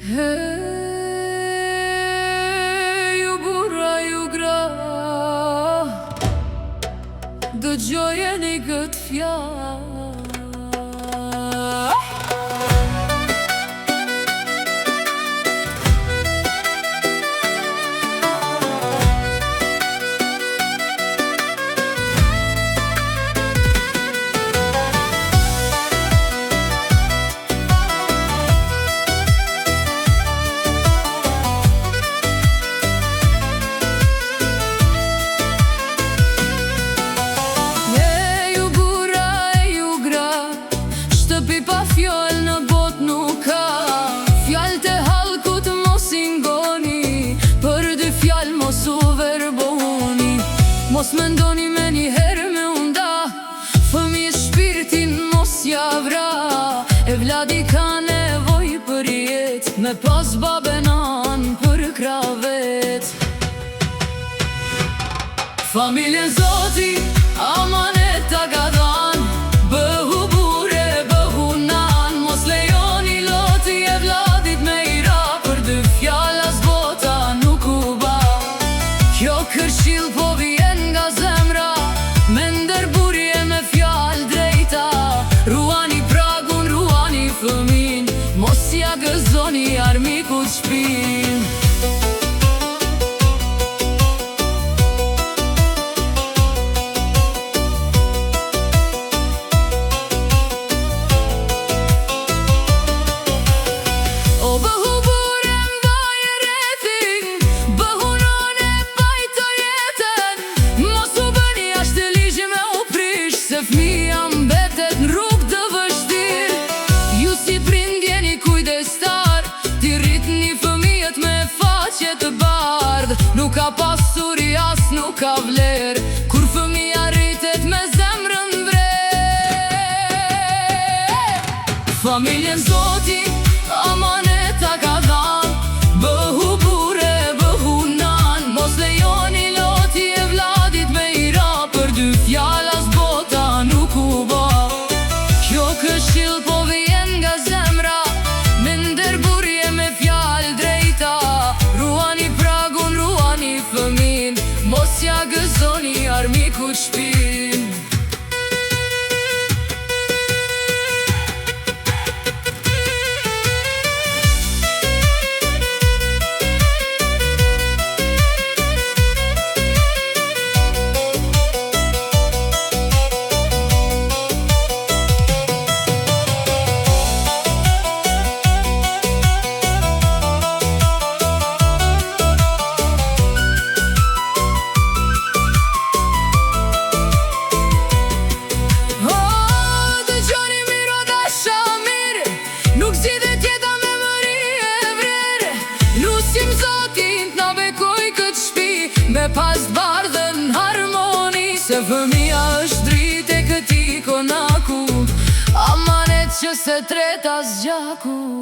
Ju burra, ju gra, dëgjojeni këtë fjalë. Pa fjallë në bot nuk ka, fjallë të halkut mos ingoni, për dy fjallë mos u verboni. Mos me ndoni me një herë me unda, fëmijë shpirtin mos javra. E vladi ka nevoj për jet, me pas babenan për kravet. Familjen Zoti amanet ta ka dhan, bëhu kërshil po vjen nga zemra, me ndërburje me fjallë drejta. Ruani pragun, ruani fëmin, mos ja gëzoni armikut shpin. O bëhu bure mbaj e rethin, bëhu none pajto jetën. Mos u bëni ashtë ligje me u prish, se fëmija mbetet në rrugë të vështirë. Ju si prind jeni kujdestar, ti rritni fëmijët me faqe të bardhë. Nuk ka pasuri as nuk ka vlerë, kur fëmija rritet me zemrën vrer. Familjen Zoti amanet ta ka dhan, bëhu bure, bëhu nan. Mos lejoni loti e vladit me ira, për dy fjalla s'bota nuk u ba. Kjo këshill po vjen nga zemra, me ndërburje me fjallë drejta. Ruani pragun, ruani fëmin, mos ja gëzoni armikut shpin. Nuk zgjidhet jeta me mëri e vrer, lusim Zotin t'na bekoj këtë shpi, me pas t'bardhën harmoni. Se fëmija është dritë e këti konaku, amanet që se treta zgjaku.